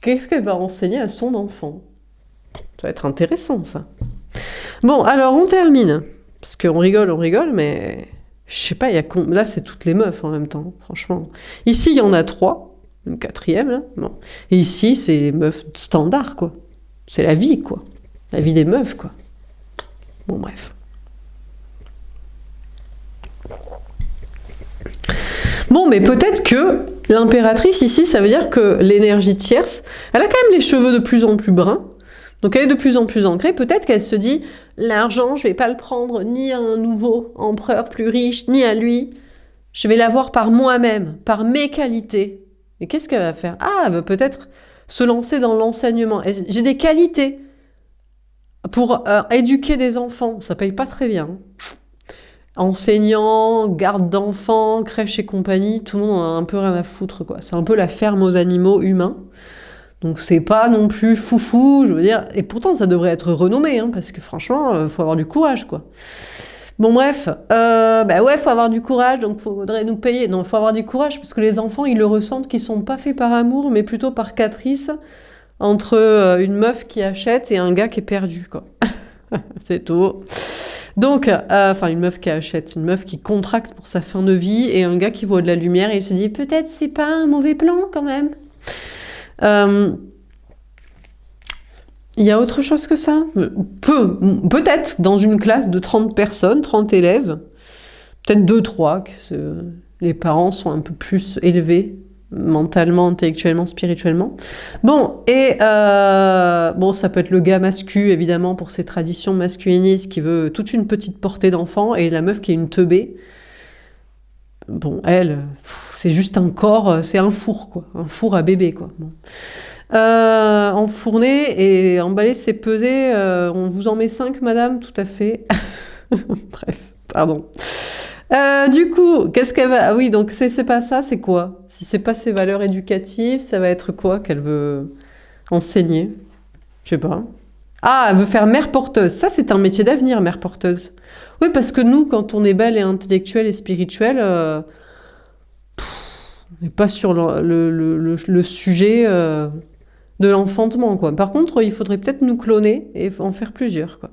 qu'est-ce qu'elle va enseigner à son enfant. Ça va être intéressant, ça. Bon, alors on termine. Parce qu'on rigole, mais... Je sais pas, là, c'est toutes les meufs en même temps, franchement. Ici, il y en a 3. Une 4e, là. Bon. Et ici, c'est les meufs standards, quoi. C'est la vie, quoi. La vie des meufs, quoi. Bon, bref. Bon, mais peut-être que l'impératrice, ici, ça veut dire que l'énergie tierce, elle a quand même les cheveux de plus en plus bruns. Donc elle est de plus en plus ancrée. Peut-être qu'elle se dit, l'argent, je vais pas le prendre ni à un nouveau empereur plus riche, ni à lui. Je vais l'avoir par moi-même, par mes qualités. Et qu'est-ce qu'elle va faire? Ah, elle va peut-être se lancer dans l'enseignement. J'ai des qualités pour éduquer des enfants. Ça paye pas très bien. Enseignants, garde d'enfants, crèche et compagnie, tout le monde en a un peu rien à foutre, quoi. C'est un peu la ferme aux animaux humains. Donc c'est pas non plus foufou, je veux dire. Et pourtant, ça devrait être renommé, hein, parce que franchement, faut avoir du courage, quoi. Bon, bref. Ouais, faut avoir du courage, donc faudrait nous payer. Non, faut avoir du courage, parce que les enfants, ils le ressentent qu'ils sont pas faits par amour, mais plutôt par caprice, entre une meuf qui achète et un gars qui est perdu, quoi. C'est tout. Donc, une meuf qui achète, une meuf qui contracte pour sa fin de vie, et un gars qui voit de la lumière et il se dit, peut-être c'est pas un mauvais plan, quand même. Il y a autre chose que ça? Peut-être dans une classe de 30 personnes, 30 élèves, peut-être 2-3, que les parents sont un peu plus élevés mentalement, intellectuellement, spirituellement. Bon, et ça peut être le gars mascu, évidemment, pour ses traditions masculinistes, qui veut toute une petite portée d'enfant, et la meuf qui est une teubée. Bon, elle, c'est juste un corps, c'est un four, quoi. Un four à bébé, quoi. Bon. Enfourner et emballer, c'est peser. On vous en met 5, madame? Tout à fait. Bref, pardon. Du coup, qu'est-ce qu'elle va... Ah oui, donc c'est pas ça, c'est quoi? Si c'est pas ses valeurs éducatives, ça va être quoi qu'elle veut enseigner? Je sais pas. Ah, elle veut faire mère porteuse. Ça, c'est un métier d'avenir, mère porteuse. Oui, parce que nous, quand on est belle et intellectuelle et spirituelle, on n'est pas sur le sujet de l'enfantement, quoi. Par contre, il faudrait peut-être nous cloner et en faire plusieurs, quoi.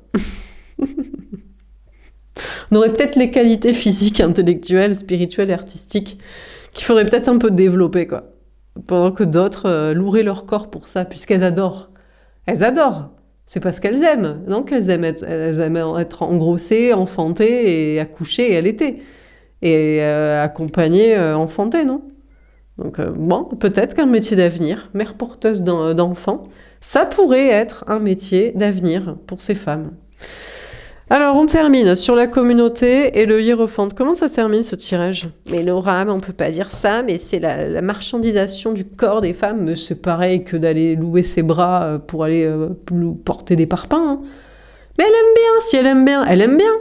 On aurait peut-être les qualités physiques, intellectuelles, spirituelles et artistiques qu'il faudrait peut-être un peu développer, quoi. Pendant que d'autres loueraient leur corps pour ça, puisqu'elles adorent. Elles adorent. C'est parce qu'elles aiment, non? Qu'elles aiment être engrossées, enfantées et accouchées et allaitées. Et accompagnées, enfantées, non? Donc peut-être qu'un métier d'avenir, mère porteuse d'enfants, ça pourrait être un métier d'avenir pour ces femmes. Alors, on termine sur la communauté et le hiérophante. Comment ça termine, ce tirage? Mais Laura, on peut pas dire ça, mais c'est la marchandisation du corps des femmes. Mais c'est pareil que d'aller louer ses bras pour aller porter des parpaings. Hein. Mais elle aime bien, si elle aime bien, elle aime bien.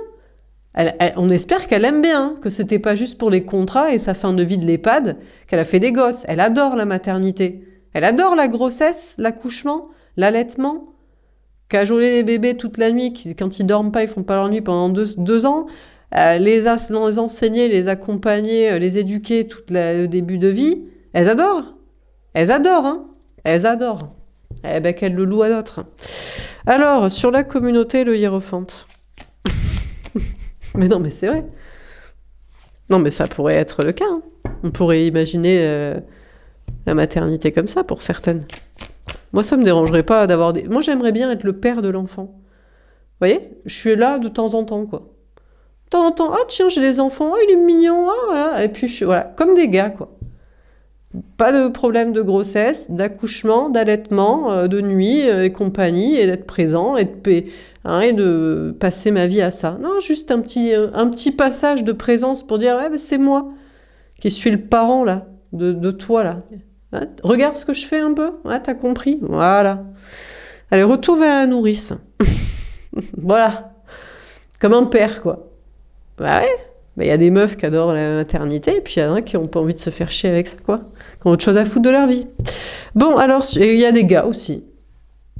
On espère qu'elle aime bien, que c'était pas juste pour les contrats et sa fin de vie de l'EHPAD qu'elle a fait des gosses. Elle adore la maternité. Elle adore la grossesse, l'accouchement, l'allaitement. Cajoler les bébés toute la nuit, quand ils dorment pas, ils font pas leur nuit pendant 2 ans, les enseigner, les accompagner, les éduquer tout le début de vie, elles adorent. Elles adorent, hein. Elles adorent. Eh ben qu'elles le louent à d'autres. Alors, sur la communauté, le hiérophante. Mais non, mais c'est vrai. Non, mais ça pourrait être le cas. Hein. On pourrait imaginer la maternité comme ça pour certaines. Moi, ça me dérangerait pas d'avoir des... Moi, j'aimerais bien être le père de l'enfant. Vous voyez? Je suis là de temps en temps, quoi. De temps en temps, ah tiens, j'ai des enfants, ah, il est mignon, ah, voilà. Et puis, voilà, comme des gars, quoi. Pas de problème de grossesse, d'accouchement, d'allaitement, de nuit et compagnie, et d'être présent, et de passer ma vie à ça. Non, juste un petit passage de présence pour dire, ouais, ben, c'est moi qui suis le parent, là, de toi, là. Hein, regarde ce que je fais un peu. Ouais, t'as compris. Voilà. Allez, retour vers la nourrice. Voilà. Comme un père, quoi. Bah ouais. Bah, y a des meufs qui adorent la maternité, et puis il y en a qui n'ont pas envie de se faire chier avec ça, quoi. Qui ont autre chose à foutre de leur vie. Bon, alors, il y a des gars aussi.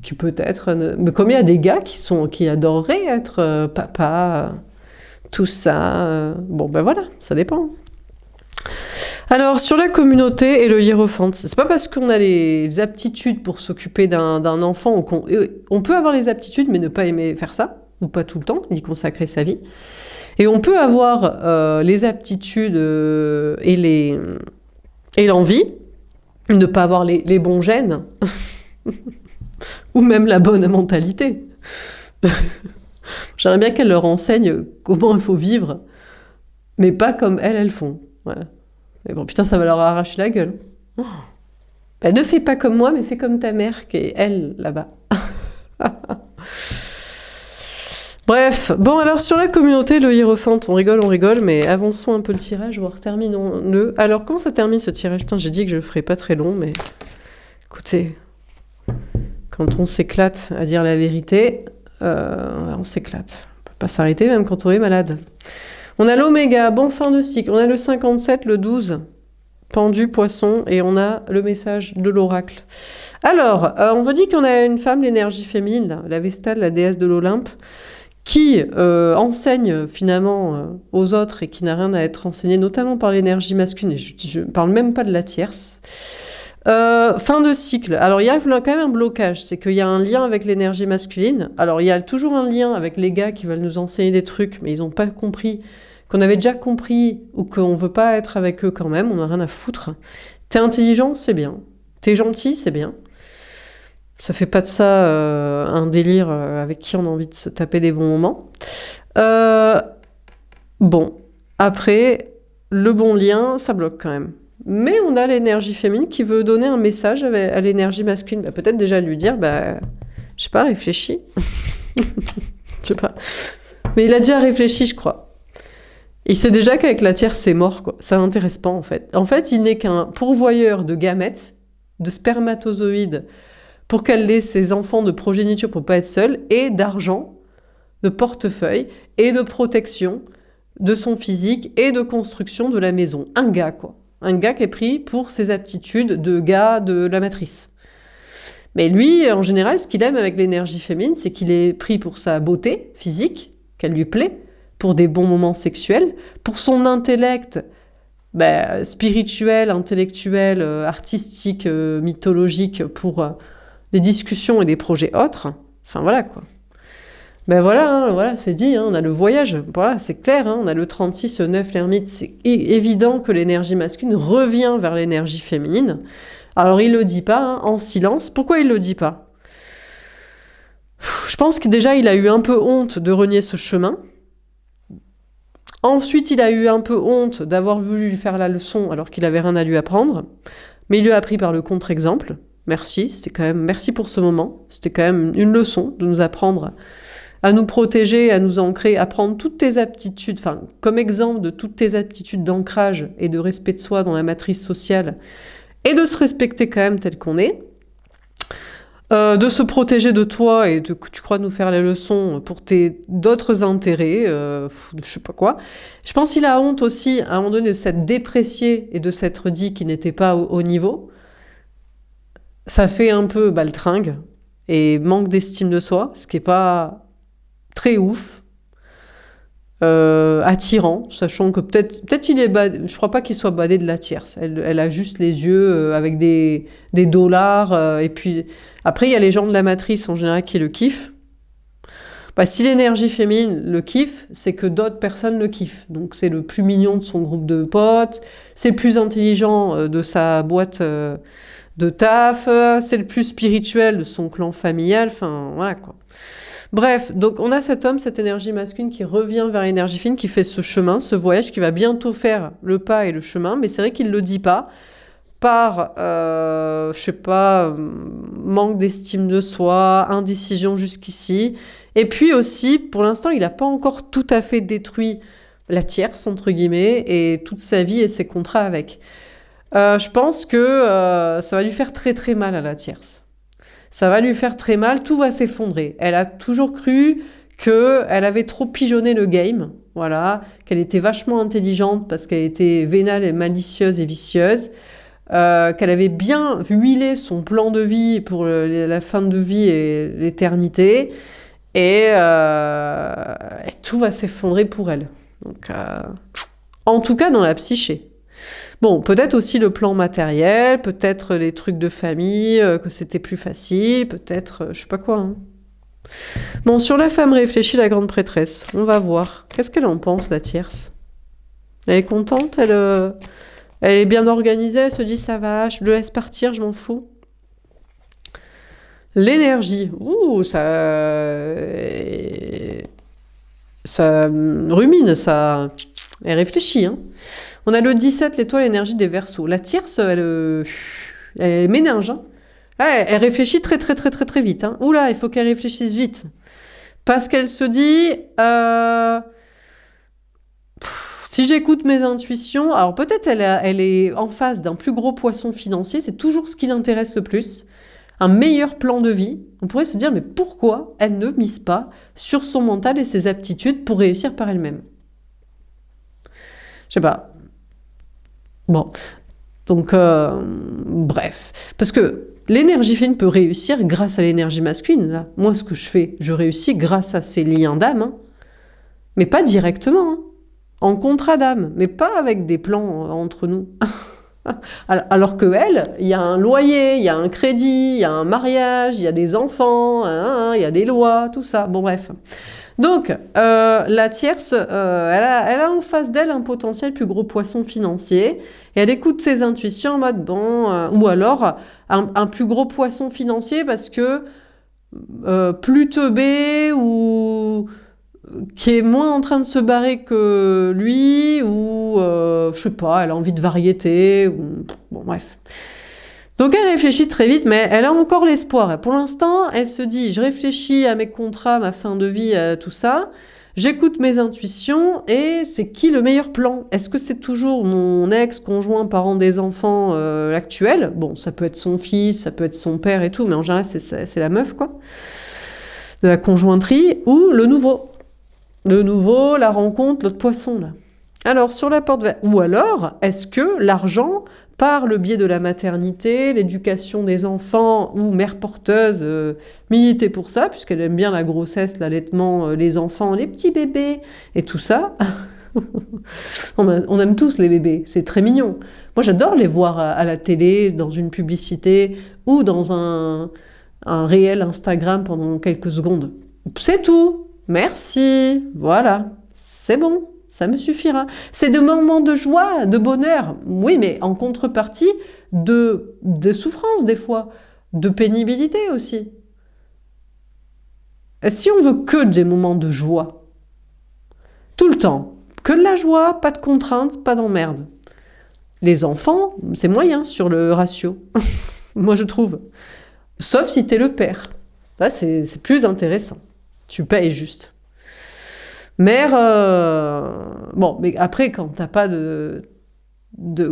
Qui peut-être... Mais comme il y a des gars qui adoreraient être papa, tout ça. Bon, ben voilà, ça dépend. Alors, sur la communauté et le hiérophante, c'est pas parce qu'on a les aptitudes pour s'occuper d'un enfant ou on peut avoir les aptitudes mais ne pas aimer faire ça, ou pas tout le temps, y consacrer sa vie. Et on peut avoir les aptitudes et l'envie, ne pas avoir les bons gènes, ou même la bonne mentalité. J'aimerais bien qu'elle leur enseigne comment il faut vivre, mais pas comme elles font. Voilà. Mais bon, putain, ça va leur arracher la gueule. Oh. Bah, ne fais pas comme moi, mais fais comme ta mère, qui est elle, là-bas. Bref, bon, alors sur la communauté, le hiérophante, on rigole, mais avançons un peu le tirage, voire terminons-le. Alors, comment ça termine ce tirage? Putain, j'ai dit que je le ferais pas très long, mais écoutez, quand on s'éclate à dire la vérité, on s'éclate. On peut pas s'arrêter, même quand on est malade. On a l'oméga, bon fin de cycle. On a le 57, le 12, pendu, poisson, et on a le message de l'oracle. Alors, on vous dit qu'on a une femme, l'énergie féminine, la Vestale, la déesse de l'Olympe, qui enseigne finalement aux autres et qui n'a rien à être enseignée, notamment par l'énergie masculine. Et je ne parle même pas de la tierce. Fin de cycle. Alors, il y a quand même un blocage. C'est qu'il y a un lien avec l'énergie masculine. Alors, il y a toujours un lien avec les gars qui veulent nous enseigner des trucs, mais ils n'ont pas compris qu'on avait déjà compris ou qu'on veut pas être avec eux quand même. On n'a rien à foutre. T'es intelligent, c'est bien. T'es gentil, c'est bien. Ça fait pas de ça un délire avec qui on a envie de se taper des bons moments. Bon. Après, le bon lien, ça bloque quand même. Mais on a l'énergie féminine qui veut donner un message à l'énergie masculine. Bah, peut-être déjà lui dire, je sais pas, réfléchis. Je sais pas. Mais il a déjà réfléchi, je crois. Il sait déjà qu'avec la tierce, c'est mort, quoi. Ça l'intéresse pas, en fait. En fait, il n'est qu'un pourvoyeur de gamètes, de spermatozoïdes, pour qu'elle ait ses enfants de progéniture pour pas être seule, et d'argent, de portefeuille, et de protection de son physique, et de construction de la maison. Un gars, quoi. Un gars qui est pris pour ses aptitudes de gars de la matrice. Mais lui, en général, ce qu'il aime avec l'énergie féminine, c'est qu'il est pris pour sa beauté physique, qu'elle lui plaît, pour des bons moments sexuels, pour son intellect spirituel, intellectuel, artistique, mythologique, pour des discussions et des projets autres. Enfin voilà quoi. Voilà, c'est dit, hein, on a le voyage, voilà, c'est clair, hein, on a le 36, le 9, l'ermite, c'est évident que l'énergie masculine revient vers l'énergie féminine. Alors il le dit pas, hein, en silence. Pourquoi il le dit pas? Je pense que déjà il a eu un peu honte de renier ce chemin. Ensuite, il a eu un peu honte d'avoir voulu lui faire la leçon alors qu'il avait rien à lui apprendre. Mais il lui a appris par le contre-exemple. Merci, merci pour ce moment. C'était quand même une leçon de nous apprendre à nous protéger, à nous ancrer, à prendre toutes tes aptitudes, enfin, comme exemple de toutes tes aptitudes d'ancrage et de respect de soi dans la matrice sociale, et de se respecter quand même tel qu'on est. De se protéger de toi et que tu crois nous faire les leçons pour tes d'autres intérêts, je sais pas quoi. Je pense qu'il a honte aussi, à un moment donné, de s'être déprécié et de s'être dit qu'il n'était pas au niveau. Ça fait un peu baltringue et manque d'estime de soi, ce qui est pas très ouf. Attirant, sachant que peut-être il est je crois pas qu'il soit badé de la tierce. Elle a juste les yeux avec des dollars et puis après il y a les gens de la matrice en général qui le kiffent. Si l'énergie féminine le kiffe, c'est que d'autres personnes le kiffent. Donc c'est le plus mignon de son groupe de potes, c'est le plus intelligent de sa boîte de taf, c'est le plus spirituel de son clan familial, enfin voilà quoi. Bref, donc on a cet homme, cette énergie masculine qui revient vers l'énergie féminine, qui fait ce chemin, ce voyage, qui va bientôt faire le pas et le chemin, mais c'est vrai qu'il ne le dit pas, par, manque d'estime de soi, indécision jusqu'ici, et puis aussi, pour l'instant, il n'a pas encore tout à fait détruit la tierce, entre guillemets, et toute sa vie et ses contrats avec. Je pense que ça va lui faire très très mal à la tierce. Ça va lui faire très mal, tout va s'effondrer. Elle a toujours cru qu'elle avait trop pigeonné le game, voilà, qu'elle était vachement intelligente parce qu'elle était vénale et malicieuse et vicieuse, qu'elle avait bien huilé son plan de vie pour la fin de vie et l'éternité, et tout va s'effondrer pour elle. Donc, en tout cas dans la psyché. Bon, peut-être aussi le plan matériel, peut-être les trucs de famille, que c'était plus facile, peut-être, je sais pas quoi. Hein. Bon, sur la femme réfléchie, la grande prêtresse, on va voir. Qu'est-ce qu'elle en pense, la tierce? Elle est contente, elle est bien organisée, elle se dit ça va, je le laisse partir, je m'en fous. L'énergie, ça rumine, ça, elle réfléchit. Hein. On a le 17, l'étoile, l'énergie des Verseaux. La tierce, elle ménage. Hein. Elle réfléchit très très très très très vite. Hein. Oula, il faut qu'elle réfléchisse vite. Parce qu'elle se dit, si j'écoute mes intuitions, alors peut-être elle est en face d'un plus gros poisson financier, c'est toujours ce qui l'intéresse le plus. Un meilleur plan de vie. On pourrait se dire, mais pourquoi elle ne mise pas sur son mental et ses aptitudes pour réussir par elle-même? Je sais pas. Bon. Donc, bref. Parce que l'énergie féminine peut réussir grâce à l'énergie masculine. Là. Moi, ce que je fais, je réussis grâce à ces liens d'âme. Hein. Mais pas directement. Hein. En contrat d'âme. Mais pas avec des plans entre nous. Alors que elle, il y a un loyer, il y a un crédit, il y a un mariage, il y a des enfants, il y a des lois, tout ça. Bon, bref. Donc, la tierce, elle a en face d'elle un potentiel plus gros poisson financier, et elle écoute ses intuitions en mode, bon, ou alors un plus gros poisson financier parce que plus teubé ou qui est moins en train de se barrer que lui, ou je sais pas, elle a envie de variété, ou... bon bref. Donc elle réfléchit très vite, mais elle a encore l'espoir. Pour l'instant, elle se dit, je réfléchis à mes contrats, ma fin de vie, tout ça, j'écoute mes intuitions, et c'est qui le meilleur plan? Est-ce que c'est toujours mon ex, conjoint, parent des enfants actuel? Bon, ça peut être son fils, ça peut être son père et tout, mais en général, c'est la meuf, quoi, de la conjointerie, ou le nouveau. Le nouveau, la rencontre, l'autre poisson, là. Alors, sur la porte verte. Ou alors, est-ce que l'argent, par le biais de la maternité, l'éducation des enfants ou mère porteuse, militer pour ça, puisqu'elle aime bien la grossesse, l'allaitement, les enfants, les petits bébés, et tout ça. On aime tous les bébés, c'est très mignon. Moi, j'adore les voir à la télé, dans une publicité, ou dans un réel Instagram pendant quelques secondes. C'est tout. Merci, voilà, c'est bon, ça me suffira. C'est des moments de joie, de bonheur, oui, mais en contrepartie de souffrance des fois, de pénibilité aussi. Et si on veut que des moments de joie, tout le temps, que de la joie, pas de contraintes, pas d'emmerde. Les enfants, c'est moyen sur le ratio, moi je trouve. Sauf si t'es le père, là c'est plus intéressant. Tu payes juste. Mère, bon, mais après, quand t'as pas de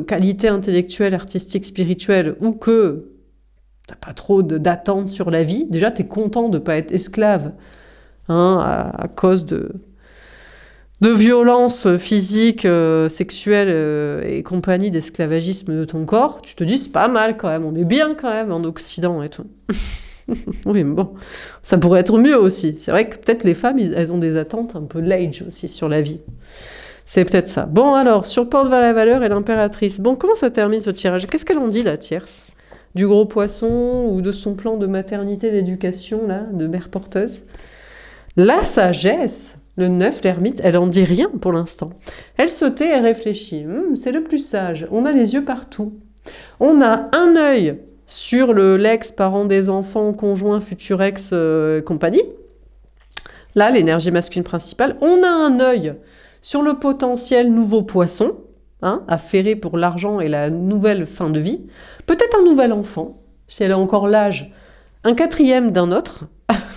qualité intellectuelle, artistique, spirituelle, ou que t'as pas trop d'attentes sur la vie, déjà t'es content de pas être esclave, hein, à cause de violences physiques, sexuelles et compagnie, d'esclavagisme de ton corps, tu te dis c'est pas mal quand même, on est bien quand même en Occident et tout. Oui, mais bon, ça pourrait être mieux aussi. C'est vrai que peut-être les femmes, elles ont des attentes un peu l'age aussi sur la vie. C'est peut-être ça. Bon, alors, sur Porte vers la valeur et l'impératrice. Bon, comment ça termine ce tirage? Qu'est-ce qu'elle en dit, la tierce? Du gros poisson ou de son plan de maternité, d'éducation, là, de mère porteuse? La sagesse, le 9, l'ermite, elle en dit rien pour l'instant. Elle se tait et réfléchit. C'est le plus sage. On a les yeux partout. On a un œil sur l'ex, parent des enfants, conjoint, futur ex, compagnie. Là, l'énergie masculine principale. On a un œil sur le potentiel nouveau poisson, hein, affairé pour l'argent et la nouvelle fin de vie. Peut-être un nouvel enfant, si elle a encore l'âge, un quatrième d'un autre.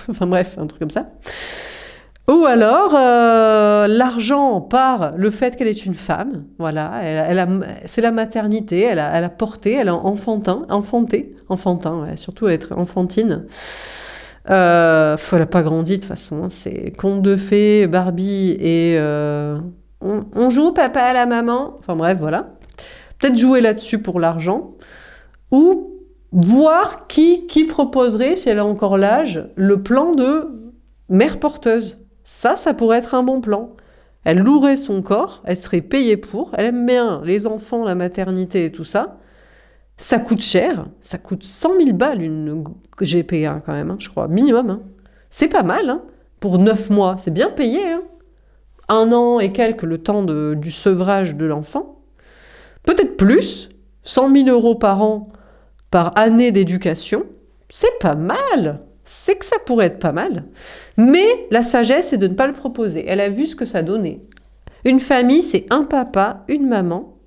Enfin bref, un truc comme ça. Ou alors, l'argent par le fait qu'elle est une femme, voilà, c'est la maternité, elle a porté, elle a enfanté, ouais, surtout être enfantine. Elle n'a pas grandi de toute façon, hein, c'est conte de fées, Barbie et on joue papa à la maman, enfin bref, voilà. Peut-être jouer là-dessus pour l'argent, ou voir qui proposerait, si elle a encore l'âge, le plan de mère porteuse. Ça pourrait être un bon plan. Elle louerait son corps, elle serait payée pour, elle aime bien les enfants, la maternité et tout ça. Ça coûte cher, ça coûte 100 000 balles une GPA quand même, hein, je crois, minimum. Hein. C'est pas mal, hein. Pour 9 mois, c'est bien payé. Hein. 1 an et quelques, le temps du sevrage de l'enfant. Peut-être plus, 100 000 euros par an, par année d'éducation. C'est pas mal, c'est que ça pourrait être pas mal. Mais la sagesse, c'est de ne pas le proposer. Elle a vu ce que ça donnait. Une famille, c'est un papa, une maman,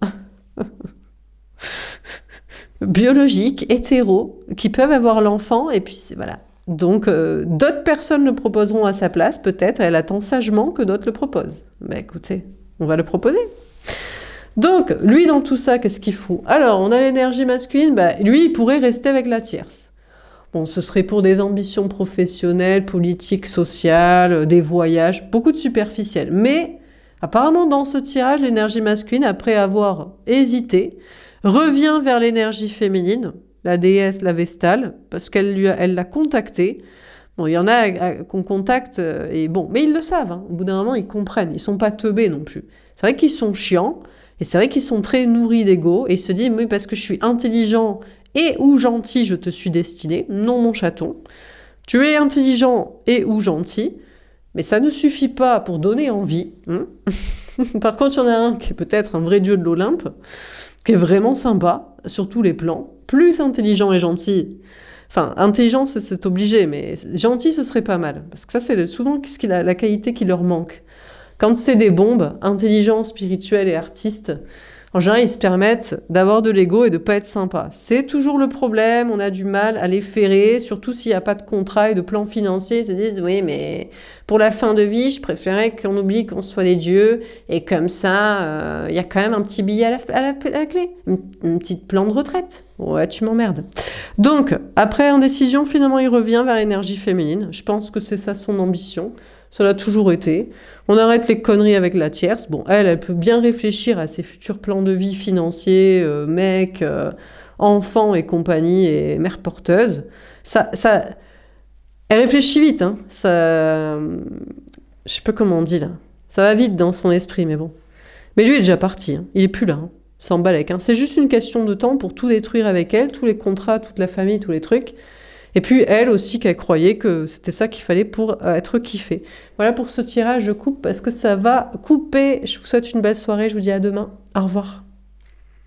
biologiques, hétéros, qui peuvent avoir l'enfant, et puis voilà. Donc, d'autres personnes le proposeront à sa place, peut-être, elle attend sagement que d'autres le proposent. Ben écoutez, on va le proposer. Donc, lui, dans tout ça, qu'est-ce qu'il fout? Alors, on a l'énergie masculine, bah, lui, il pourrait rester avec la tierce. Bon, ce serait pour des ambitions professionnelles, politiques, sociales, des voyages, beaucoup de superficiel. Mais, apparemment, dans ce tirage, l'énergie masculine, après avoir hésité, revient vers l'énergie féminine, la déesse, la Vestale, parce elle l'a contactée. Bon, il y en a qu'on contacte, et bon, mais ils le savent, hein. Au bout d'un moment, ils comprennent, ils sont pas teubés non plus. C'est vrai qu'ils sont chiants, et c'est vrai qu'ils sont très nourris d'ego, et ils se disent, oui, parce que je suis intelligent et ou gentil, je te suis destiné. Non, mon chaton. Tu es intelligent et ou gentil, mais ça ne suffit pas pour donner envie. Hein. Par contre, il y en a un qui est peut-être un vrai dieu de l'Olympe, qui est vraiment sympa, sur tous les plans, plus intelligent et gentil. Enfin, intelligent, c'est obligé, mais gentil, ce serait pas mal. Parce que ça, c'est souvent la qualité qui leur manque. Quand c'est des bombes, intelligents, spirituels et artistes, en général, ils se permettent d'avoir de l'ego et de pas être sympa. C'est toujours le problème, on a du mal à les ferrer, surtout s'il n'y a pas de contrat et de plan financier. Ils se disent, oui, mais pour la fin de vie, je préférais qu'on oublie qu'on soit des dieux, et comme ça, il y a quand même un petit billet à la clé, une petite plan de retraite. Ouais, tu m'emmerdes. Donc, après indécision, finalement, il revient vers l'énergie féminine. Je pense que c'est ça son ambition. Ça l'a toujours été. On arrête les conneries avec la tierce. Bon, elle peut bien réfléchir à ses futurs plans de vie financiers, mec, enfants et compagnie, et mère porteuse. Elle réfléchit vite, hein. Ça, je sais pas comment on dit là. Ça va vite dans son esprit, mais bon. Mais lui est déjà parti, hein. Il est plus là, hein. S'en balèque, hein. C'est juste une question de temps pour tout détruire avec elle, tous les contrats, toute la famille, tous les trucs. Et puis elle aussi qu'elle croyait que c'était ça qu'il fallait pour être kiffée. Voilà pour ce tirage, je coupe parce que ça va couper. Je vous souhaite une belle soirée, je vous dis à demain. Au revoir.